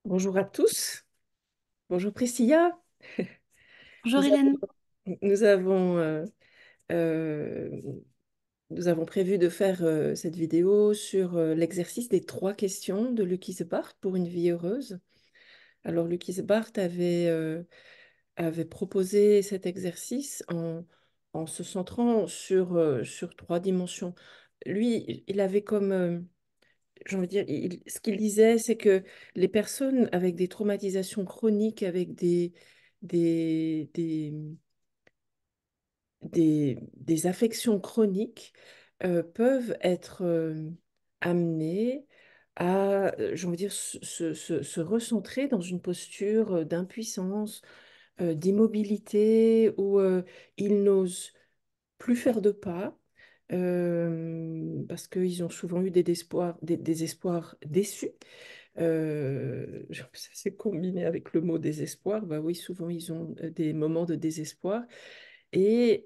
Bonjour à tous. Bonjour Priscilla. Bonjour Nous Hélène. nous avons, euh, nous avons prévu de faire cette vidéo sur l'exercice des trois questions de Lucky Bart pour une vie heureuse. Alors, Lucky Bart avait proposé cet exercice en se centrant sur trois dimensions. Lui, il avait comme, j'ai envie de dire, ce qu'il disait, c'est que les personnes avec des traumatisations chroniques, avec des, des affections chroniques, peuvent être amenées à, j'ai envie de dire, se recentrer dans une posture d'impuissance, d'immobilité, où ils n'osent plus faire de pas, parce qu'ils ont souvent eu des espoirs déçus. Ça s'est combiné avec le mot désespoir. Bah oui, souvent ils ont des moments de désespoir. Et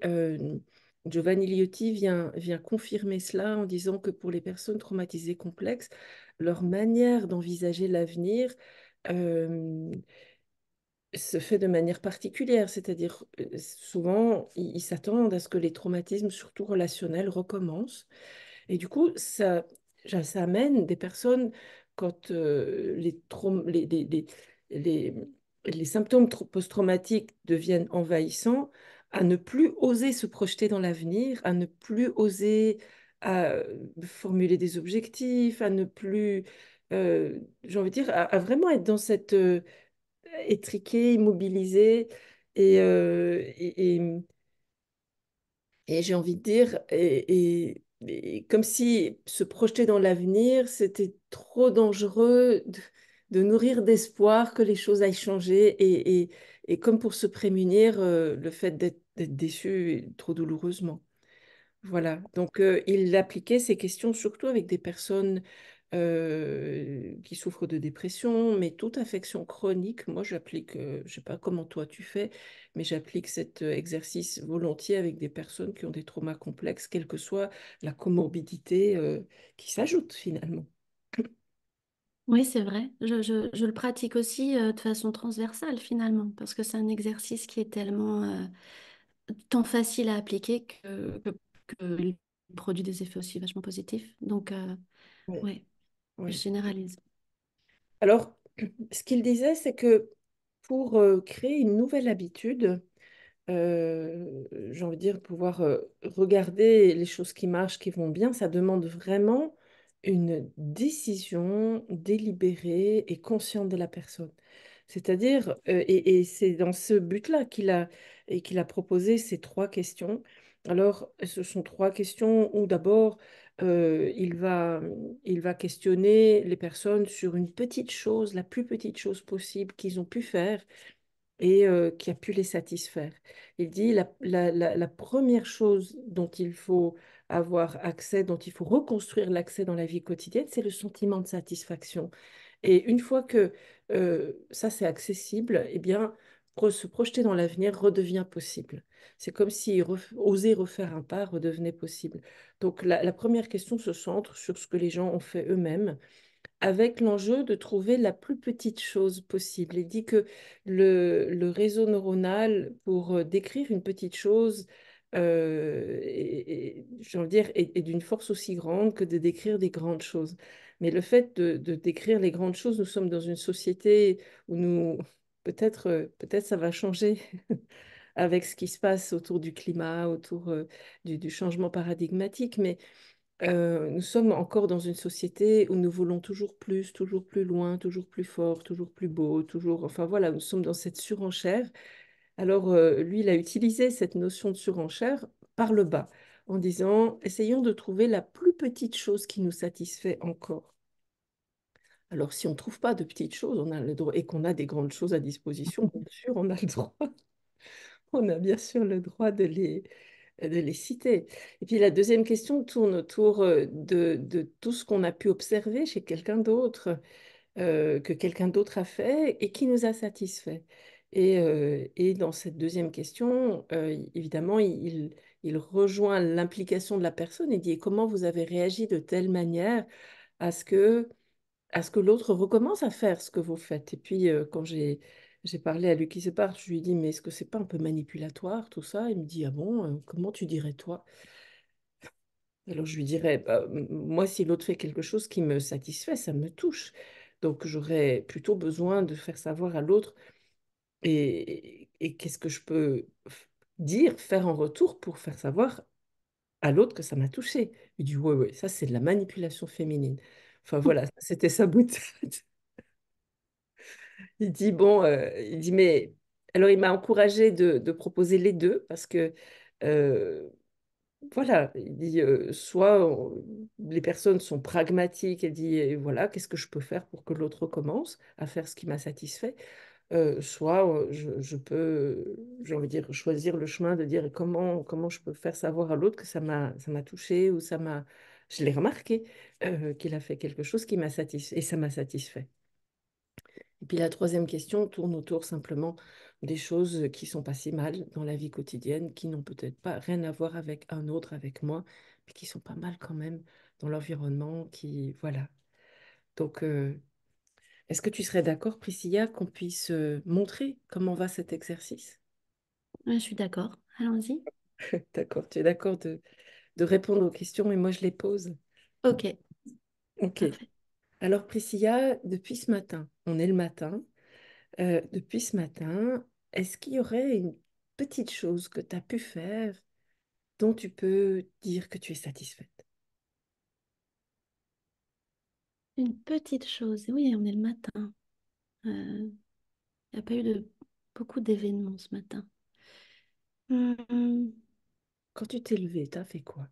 Giovanni Liotti vient confirmer cela en disant que pour les personnes traumatisées complexes, leur manière d'envisager l'avenir euh, se fait de manière particulière, c'est-à-dire souvent ils s'attendent à ce que les traumatismes, surtout relationnels, recommencent. Et du coup, ça amène des personnes, quand les, les symptômes post-traumatiques deviennent envahissants, à ne plus oser se projeter dans l'avenir, à ne plus oser formuler des objectifs, à ne plus, j'ai envie de dire, à vraiment être dans cette étriqué, immobilisé. Et j'ai envie de dire, et comme si se projeter dans l'avenir, c'était trop dangereux de nourrir d'espoir que les choses aillent changer. Et comme pour se prémunir, le fait d'être déçu trop douloureusement. Voilà, donc il appliquait ces questions surtout avec des personnes qui souffrent de dépression, mais toute affection chronique. Moi, j'applique, je ne sais pas comment toi tu fais, mais j'applique cet exercice volontiers avec des personnes qui ont des traumas complexes, quelle que soit la comorbidité qui s'ajoute finalement. Oui, c'est vrai. Je le pratique aussi de façon transversale finalement, parce que c'est un exercice qui est tellement tant facile à appliquer que il produit des effets aussi vachement positifs. Donc, Oui, ouais, je oui. généralise. Alors, ce qu'il disait, c'est que pour créer une nouvelle habitude, j'ai envie de dire, pouvoir regarder les choses qui marchent, qui vont bien, ça demande vraiment une décision délibérée et consciente de la personne. C'est-à-dire, et c'est dans ce but-là qu'il a proposé ces trois questions. Alors, ce sont trois questions où d'abord, il va questionner les personnes sur une petite chose, la plus petite chose possible qu'ils ont pu faire et qui a pu les satisfaire. Il dit la première chose dont il faut avoir accès, dont il faut reconstruire l'accès dans la vie quotidienne, c'est le sentiment de satisfaction. Et une fois que ça c'est accessible, eh bien, se projeter dans l'avenir redevient possible. C'est comme si oser refaire un pas redevenait possible. Donc la première question se centre sur ce que les gens ont fait eux-mêmes avec l'enjeu de trouver la plus petite chose possible. Il dit que le réseau neuronal, pour décrire une petite chose, j'ai envie de dire, est d'une force aussi grande que de décrire des grandes choses. Mais le fait de décrire les grandes choses, nous sommes dans une société où peut-être ça va changer avec ce qui se passe autour du climat, autour du changement paradigmatique, mais nous sommes encore dans une société où nous voulons toujours plus loin, toujours plus fort, toujours plus beau, toujours... Enfin voilà, nous sommes dans cette surenchère. Alors lui, il a utilisé cette notion de surenchère par le bas, en disant, essayons de trouver la plus petite chose qui nous satisfait encore. Alors si on ne trouve pas de petites choses, on a le droit, et qu'on a des grandes choses à disposition, bien sûr, on a le droit. On a bien sûr le droit de les citer. Et puis la deuxième question tourne autour de tout ce qu'on a pu observer chez quelqu'un d'autre, que quelqu'un d'autre a fait et qui nous a satisfait. Et dans cette deuxième question, évidemment, il rejoint l'implication de la personne et dit: et comment vous avez réagi de telle manière à ce que à ce que l'autre recommence à faire ce que vous faites. Et puis, quand j'ai parlé à lui qui se part, je lui ai dit, mais est-ce que c'est pas un peu manipulatoire tout ça? Il me dit, ah bon, comment tu dirais toi? Alors je lui dirais, bah, moi, si l'autre fait quelque chose qui me satisfait, ça me touche. Donc j'aurais plutôt besoin de faire savoir à l'autre et qu'est-ce que je peux dire, faire en retour pour faire savoir à l'autre que ça m'a touché. Il dit, ouais, ouais, ça c'est de la manipulation féminine. Enfin voilà, c'était sa boutade. Il dit, bon, il dit, mais... Alors il m'a encouragé de proposer les deux parce que euh, voilà, il dit soit les personnes sont pragmatiques et dit voilà, qu'est-ce que je peux faire pour que l'autre commence à faire ce qui m'a satisfait, soit je peux, j'ai envie de dire, choisir le chemin de dire comment je peux faire savoir à l'autre que ça m'a touché ou je l'ai remarqué qu'il a fait quelque chose qui m'a satisfait et ça m'a satisfait. Et puis la troisième question tourne autour simplement des choses qui sont pas si mal dans la vie quotidienne, qui n'ont peut-être pas rien à voir avec un autre, avec moi, mais qui sont pas mal quand même dans l'environnement, qui voilà. Donc, est-ce que tu serais d'accord, Priscilla, qu'on puisse montrer comment va cet exercice? Ouais, je suis d'accord. Allons-y. D'accord, tu es d'accord de répondre aux questions et moi je les pose. Ok, Ok. parfait. Alors, Priscilla, depuis ce matin, on est le matin. Depuis ce matin, est-ce qu'il y aurait une petite chose que tu as pu faire dont tu peux dire que tu es satisfaite? Une petite chose. Oui, on est le matin. Il n'y a pas eu beaucoup d'événements ce matin. Hmm, Quand tu t'es levée, tu as fait quoi?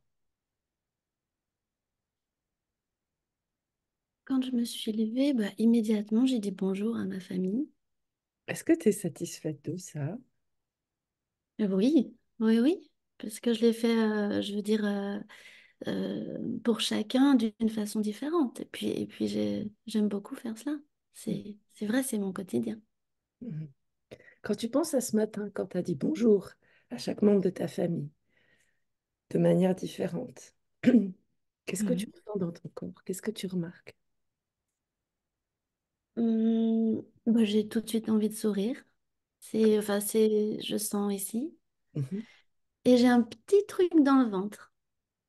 Quand je me suis levée, bah, immédiatement, j'ai dit bonjour à ma famille. Est-ce que tu es satisfaite de ça? Oui, oui, oui. Parce que je l'ai fait, je veux dire, pour chacun d'une façon différente. Et puis j'aime beaucoup faire cela. C'est vrai, c'est mon quotidien. Mhm. Quand tu penses à ce matin, quand tu as dit bonjour à chaque membre de ta famille de manière différente, qu'est-ce que tu Mhm. ressens dans ton corps? Qu'est-ce que tu remarques? Bah, j'ai tout de suite envie de sourire. Enfin, je sens ici. Mhm. Et j'ai un petit truc dans le ventre.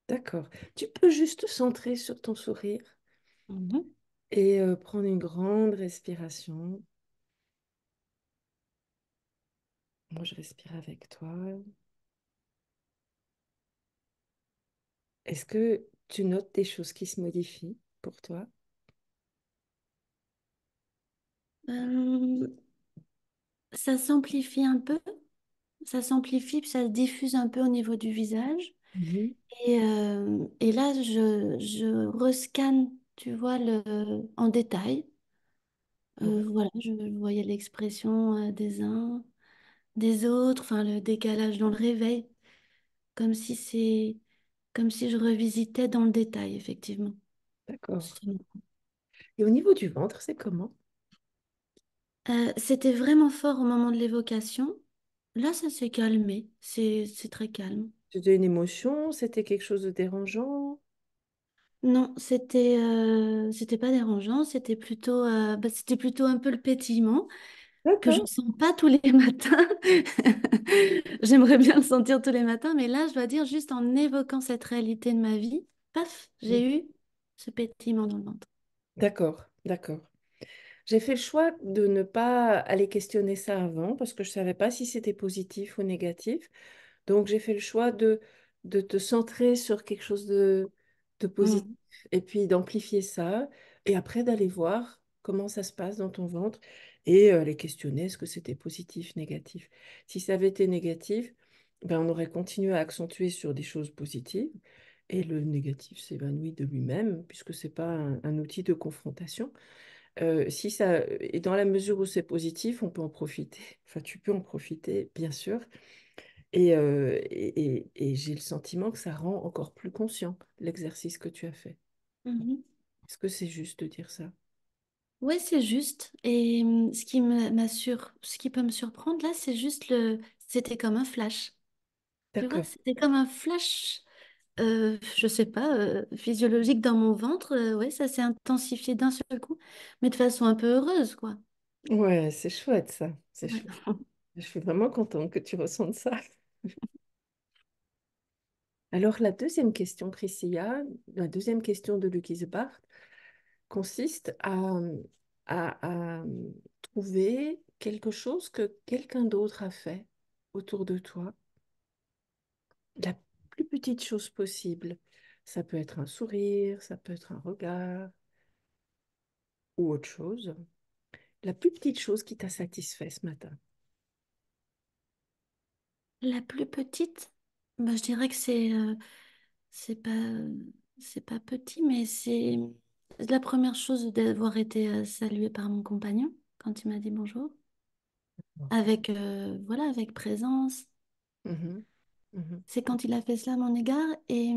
D'accord. Tu peux juste te centrer sur ton sourire Mhm. et prendre une grande respiration. Moi, je respire avec toi. Est-ce que tu notes des choses qui se modifient pour toi? Euh, Ça s'amplifie un peu. Ça s'amplifie, puis ça se diffuse un peu au niveau du visage. Mhm. Et là, je rescanne, tu vois, en détail. Ouais, Voilà, je voyais l'expression des uns, des autres, enfin le décalage dans le réveil, comme si comme si je revisitais dans le détail, effectivement. d'accord. Et au niveau du ventre, c'est comment? C'était vraiment fort au moment de l'évocation. Là, ça s'est calmé. C'est très calme. C'était une émotion? C'était quelque chose de dérangeant? Non, c'était pas dérangeant. C'était plutôt un peu le pétillement que je D'accord. sens pas tous les matins. J'aimerais bien le sentir tous les matins, mais là, je dois dire, juste en évoquant cette réalité de ma vie, paf, j'ai eu ce pétillement dans le ventre. D'accord, d'accord. J'ai fait le choix de ne pas aller questionner ça avant parce que je ne savais pas si c'était positif ou négatif. Donc, j'ai fait le choix de te centrer sur quelque chose de positif Mm. et puis d'amplifier ça et après d'aller voir comment ça se passe dans ton ventre et les questionner, est-ce que c'était positif, négatif. Si ça avait été négatif, ben, on aurait continué à accentuer sur des choses positives et le négatif s'évanouit de lui-même puisque ce n'est pas un outil de confrontation. Si ça, et dans la mesure où c'est positif, on peut en profiter. Enfin, tu peux en profiter, bien sûr. Et j'ai le sentiment que ça rend encore plus conscient l'exercice que tu as fait. Mhm. Est-ce que c'est juste de dire ça? Ouais, c'est juste. Et ce qui peut me surprendre là, c'est juste c'était comme un flash. Tu vois, D'accord. c'était comme un flash Je sais pas, physiologique dans mon ventre, ouais, ça s'est intensifié d'un seul coup, mais de façon un peu heureuse, quoi. Ouais, c'est chouette ça, c'est Ouais. chouette. Je suis vraiment contente que tu ressentes ça. Alors, la deuxième question, Priscilla, la deuxième question de Lucky Bart consiste à trouver quelque chose que quelqu'un d'autre a fait autour de toi, la plus petite chose possible. Ça peut être un sourire, ça peut être un regard ou autre chose. La plus petite chose qui t'a satisfait ce matin. La plus petite, bah, je dirais que c'est pas, c'est pas petit, mais c'est la première chose d'avoir été saluée par mon compagnon quand il m'a dit bonjour, avec, voilà, avec présence. Mhm, mhm. C'est quand il a fait cela à mon égard et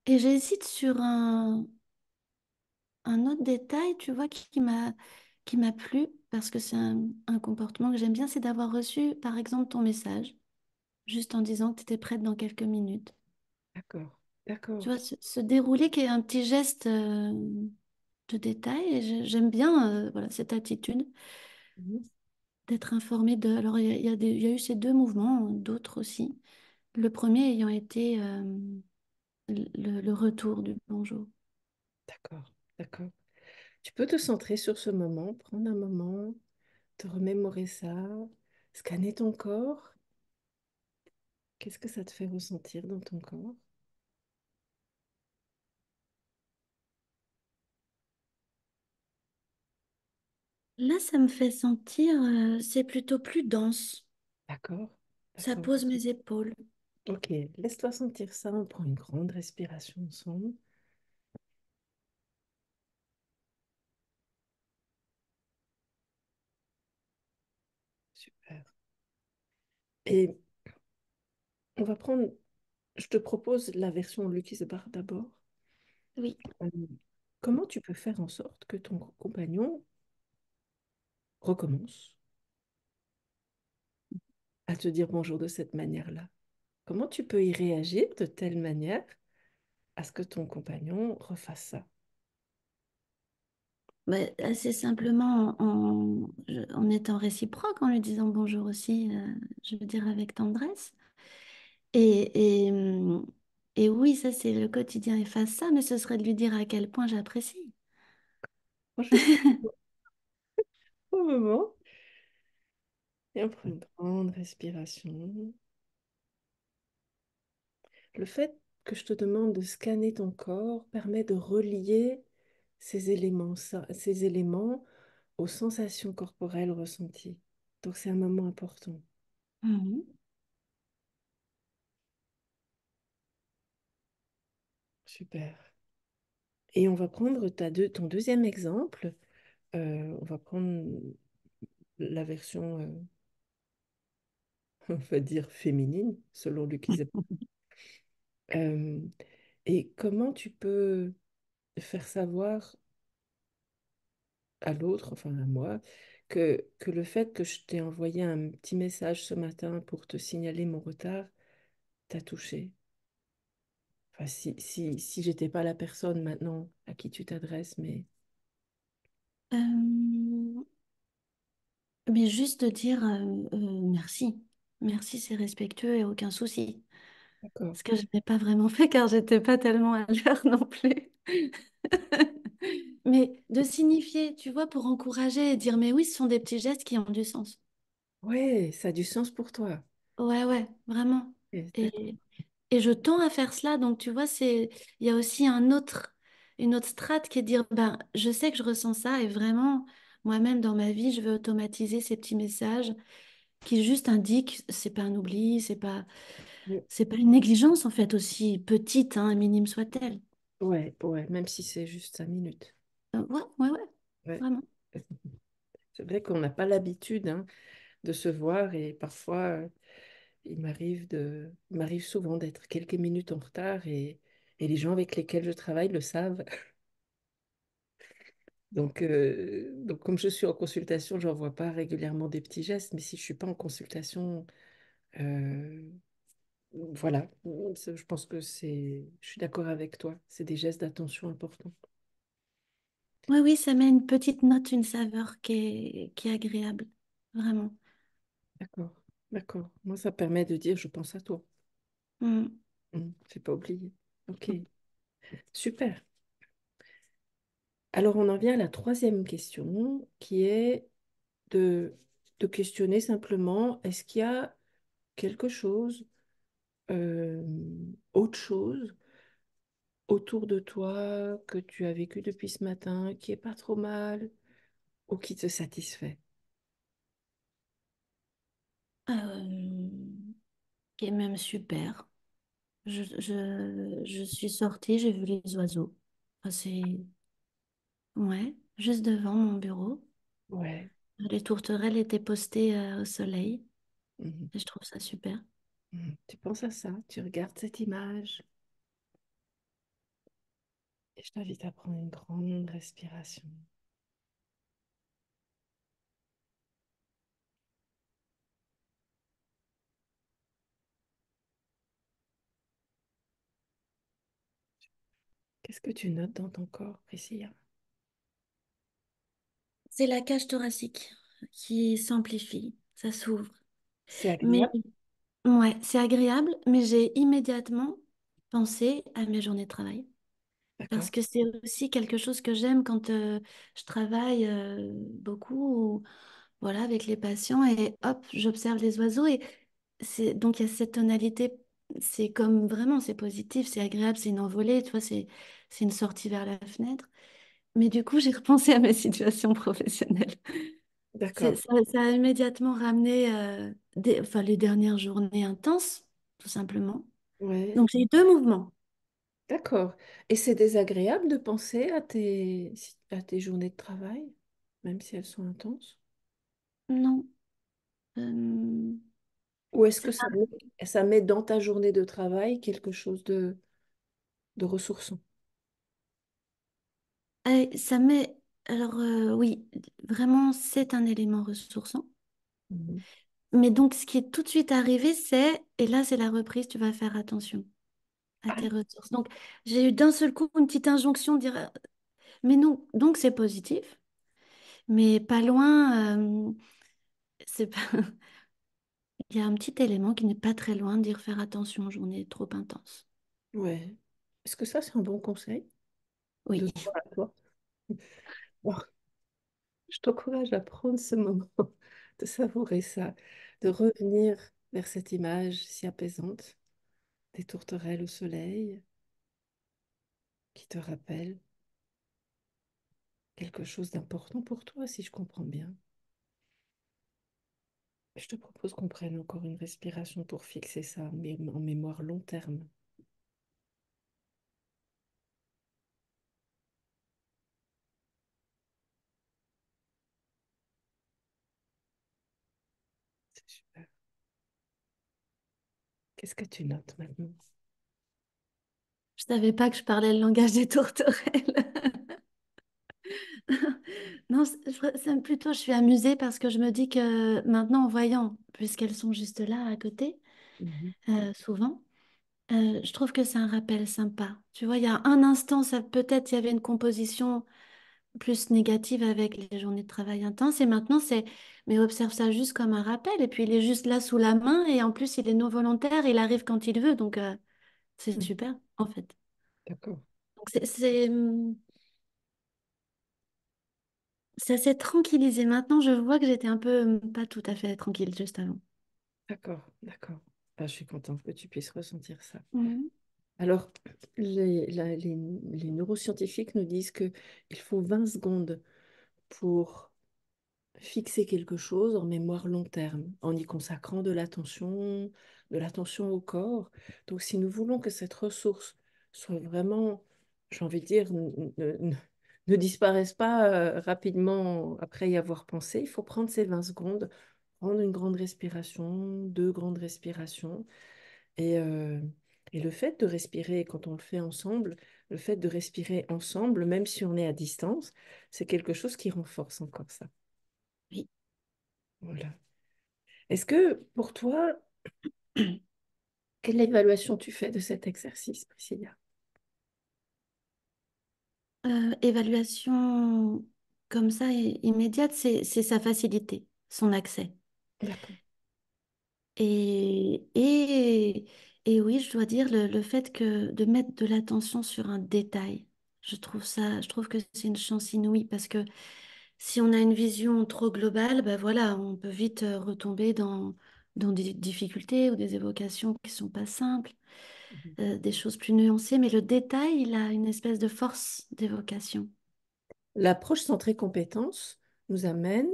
j'hésite sur un autre détail, tu vois, qui m'a plu parce que c'est un comportement que j'aime bien, c'est d'avoir reçu, par exemple, ton message, juste en disant que tu étais prête dans quelques minutes. D'accord, Tu d'accord. vois, ce déroulé qui est un petit geste de détail et j'aime bien voilà, cette attitude Mhm. d'être informée de... Alors, il y a eu ces deux mouvements, d'autres aussi. Le premier ayant été le retour du bonjour. D'accord, d'accord. Tu peux te centrer sur ce moment, prendre un moment, te remémorer ça, scanner ton corps. Qu'est-ce que ça te fait ressentir dans ton corps? Là, ça me fait sentir, c'est plutôt plus dense. D'accord, Ça d'accord. pose mes épaules. Ok, laisse-toi sentir ça. On prend une grande respiration ensemble. Super. Et on va prendre, je te propose la version Lucky's Bar d'abord. Oui. Euh, Comment tu peux faire en sorte que ton compagnon recommence à te dire bonjour de cette manière-là? Comment tu peux y réagir de telle manière à ce que ton compagnon refasse ça? Bah, assez simplement en étant réciproque, en lui disant bonjour aussi, je veux dire avec tendresse. Et et oui, ça c'est le quotidien efface ça, mais ce serait de lui dire à quel point j'apprécie. Moi, je prends un moment et on prend une grande respiration. Le fait que je te demande de scanner ton corps permet de relier ces éléments aux sensations corporelles ressenties. Donc c'est un moment important. Mhm. Super. Et on va prendre ton deuxième exemple. On va prendre la version, on va dire, féminine, selon Lucie. Euh, et comment tu peux faire savoir à l'autre, enfin à moi, que le fait que je t'ai envoyé un petit message ce matin pour te signaler mon retard t'a touché. Enfin, si j'étais pas la personne maintenant à qui tu t'adresses, mais Euh, mais juste de dire merci. Merci, c'est respectueux et aucun souci. d'accord. Ce que je n'ai pas vraiment fait car j'étais pas tellement à l'heure non plus. Mais de signifier, tu vois, pour encourager et dire, mais oui, ce sont des petits gestes qui ont du sens. Ouais, ça a du sens pour toi. Ouais, ouais, vraiment. Ok, d'accord. Et, et je tends à faire cela. Donc, tu vois, il y a aussi une autre strate qui est de dire, ben, je sais que je ressens ça et vraiment, moi-même, dans ma vie, je veux automatiser ces petits messages qui juste indiquent, c'est pas un oubli, c'est pas une négligence, en fait, aussi petite, hein, minime soit-elle. Ouais, ouais, même si c'est juste 5 minutes. Ouais, ouais, ouais, Ouais. vraiment. C'est vrai qu'on n'a pas l'habitude, hein, de se voir et parfois il m'arrive souvent d'être quelques minutes en retard et les gens avec lesquels je travaille le savent. Donc comme je suis en consultation, je n'envoie pas régulièrement des petits gestes, mais si je ne suis pas en consultation, euh, Voilà, je pense que je suis d'accord avec toi, c'est des gestes d'attention importants. Oui, oui, ça met une petite note, une saveur qui est agréable, vraiment. D'accord, d'accord. Moi, ça permet de dire je pense à toi. Mm. J'ai pas oublié. Ok, super. Alors, on en vient à la troisième question, qui est de, de questionner simplement, est-ce qu'il y a quelque chose, euh, autre chose autour de toi que tu as vécu depuis ce matin, qui est pas trop mal ou qui te satisfait? Euh, qui est même super. Je suis sortie, j'ai vu les oiseaux. Enfin, ouais, juste devant mon bureau. Ouais. Les tourterelles étaient postées au soleil. Mhm. Et je trouve ça super. Mhm. Tu penses à ça, tu regardes cette image et je t'invite à prendre une grande respiration. Qu'est-ce que tu notes dans ton corps, Priscilla? C'est la cage thoracique qui s'amplifie, ça s'ouvre. C'est Mais agréable? ouais, c'est agréable, mais j'ai immédiatement pensé à mes journées de travail. D'accord, Parce que c'est aussi quelque chose que j'aime quand je travaille beaucoup, voilà, avec les patients et hop, j'observe les oiseaux et donc il y a cette tonalité, c'est comme vraiment, c'est positif, c'est agréable, c'est une envolée, tu vois, c'est une sortie vers la fenêtre. Mais du coup, j'ai repensé à ma situation professionnelle. d'accord. Ça a immédiatement ramené enfin, les dernières journées intenses, tout simplement. Ouais, Donc j'ai eu deux mouvements. d'accord. Et c'est désagréable de penser à tes journées de travail, même si elles sont intenses? Non. euh, Ou est-ce que c'est ça met dans ta journée de travail quelque chose de ressourçant? Ça met, alors oui, vraiment, c'est un élément ressourçant. Mhm. Mais donc, ce qui est tout de suite arrivé, et là, c'est la reprise, tu vas faire attention à Ah, tes ressources. Donc, j'ai eu d'un seul coup une petite injonction de dire, mais non, donc c'est positif, mais pas loin, c'est pas... il y a un petit élément qui n'est pas très loin de dire faire attention aux journées trop intenses. ouais. Est-ce que ça, c'est un bon conseil de Oui, toi à toi? Alors, je t'encourage à prendre ce moment, de savourer ça, de revenir vers cette image si apaisante des tourterelles au soleil qui te rappelle quelque chose d'important pour toi, si je comprends bien. Je te propose qu'on prenne encore une respiration pour fixer ça en mémoire long terme. C'est super. Qu'est-ce que tu notes maintenant? je savais pas que je parlais le langage des tourterelles. Non, plutôt, je suis amusée parce que je me dis que maintenant, en voyant, puisqu'elles sont juste là à côté, Mhm. souvent, je trouve que c'est un rappel sympa. Tu vois, il y a un instant, ça peut-être il y avait une composition plus négative avec les journées de travail intenses, et maintenant mais observe ça juste comme un rappel, et puis il est juste là sous la main, et en plus il est non volontaire, il arrive quand il veut, donc c'est Mhm. super en fait. D'accord, Donc ça s'est tranquillisé. Maintenant, je vois que j'étais un peu pas tout à fait tranquille juste avant. d'accord, d'accord. Ah, je suis contente que tu puisses ressentir ça. Mhm. Alors, les neuroscientifiques nous disent qu'il faut 20 secondes pour fixer quelque chose en mémoire long terme, en y consacrant de l'attention au corps. Donc, si nous voulons que cette ressource soit vraiment, j'ai envie de dire, ne disparaisse pas rapidement après y avoir pensé, il faut prendre ces 20 secondes, prendre une grande respiration, deux grandes respirations. Et, euh, et le fait de respirer, quand on le fait ensemble, le fait de respirer ensemble, même si on est à distance, c'est quelque chose qui renforce encore ça. Oui. Voilà. Est-ce que pour toi, Quelle évaluation tu fais de cet exercice, Priscilla? Évaluation comme ça, immédiate, c'est sa facilité, son accès. D'accord. Et, et, et oui, je dois dire le fait que de mettre de l'attention sur un détail, je trouve que c'est une chance inouïe parce que si on a une vision trop globale, ben voilà, on peut vite retomber dans des difficultés ou des évocations qui sont pas simples, Mhm. des choses plus nuancées, mais le détail, il a une espèce de force d'évocation. L'approche centrée compétences nous amène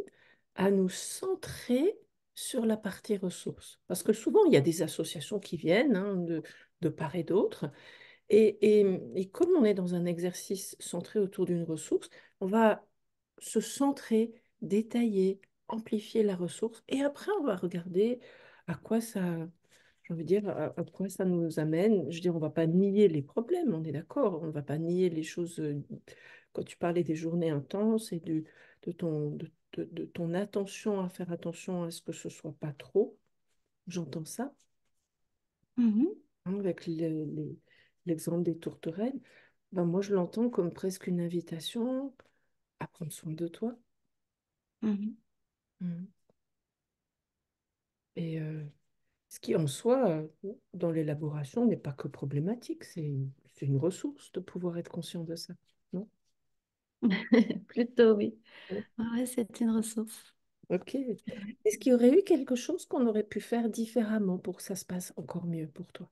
à nous centrer sur la partie ressources. Parce que souvent, il y a des associations qui viennent hein, de part et d'autre. Et comme on est dans un exercice centré autour d'une ressource, on va se centrer, détailler, amplifier la ressource. Et après, on va regarder à quoi ça, j'ai envie de dire, à quoi ça nous amène. Je veux dire, on ne va pas nier les problèmes, on est d'accord. On ne va pas nier les choses. Quand tu parlais des journées intenses et de ton attention à faire attention à ce que ce soit pas trop, j'entends ça Mhm, hein, avec l'exemple des tourterelles. Ben, moi, je l'entends comme presque une invitation à prendre soin de toi. mhm. Mhm. Et ce qui en soi, dans l'élaboration, n'est pas que problématique, c'est une ressource de pouvoir être conscient de ça. Non? Plutôt, oui. Oui. Ouais, c'est une ressource. Ok. Est-ce qu'il y aurait eu quelque chose qu'on aurait pu faire différemment pour que ça se passe encore mieux pour toi?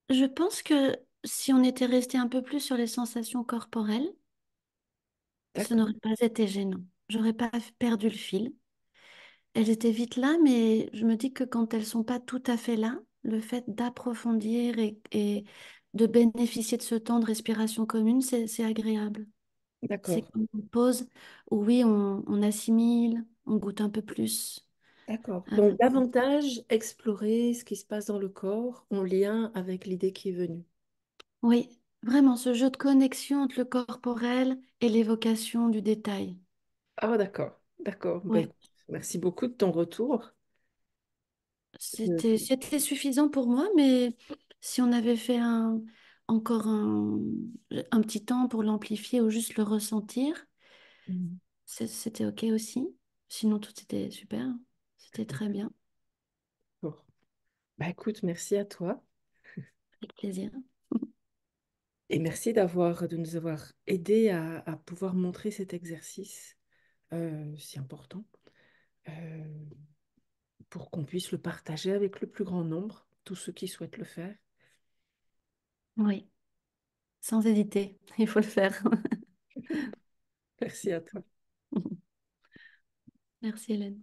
Je pense que si on était resté un peu plus sur les sensations corporelles, ce D'accord, n'aurait pas été gênant. J'aurais pas perdu le fil. Elles étaient vite là, mais je me dis que quand elles sont pas tout à fait là, le fait d'approfondir et de bénéficier de ce temps de respiration commune, c'est agréable. C'est d'accord, comme une pause où oui, on assimile, on goûte un peu plus. d'accord. Euh, Donc, davantage explorer ce qui se passe dans le corps en lien avec l'idée qui est venue. oui, vraiment, ce jeu de connexion entre le corporel et l'évocation du détail. Ah, d'accord, d'accord. Ben, Oui. écoute, merci beaucoup de ton retour. C'était suffisant pour moi, mais si on avait fait encore un petit temps pour l'amplifier ou juste le ressentir, Mhm. c'était OK aussi. Sinon, tout était super. C'était très bien. Bon. Bah, écoute, merci à toi Avec plaisir. et merci de nous avoir aidé à pouvoir montrer cet exercice si important euh, pour qu'on puisse le partager avec le plus grand nombre, tous ceux qui souhaitent le faire. Oui, sans hésiter. Il faut le faire. Merci à toi. Merci, Hélène.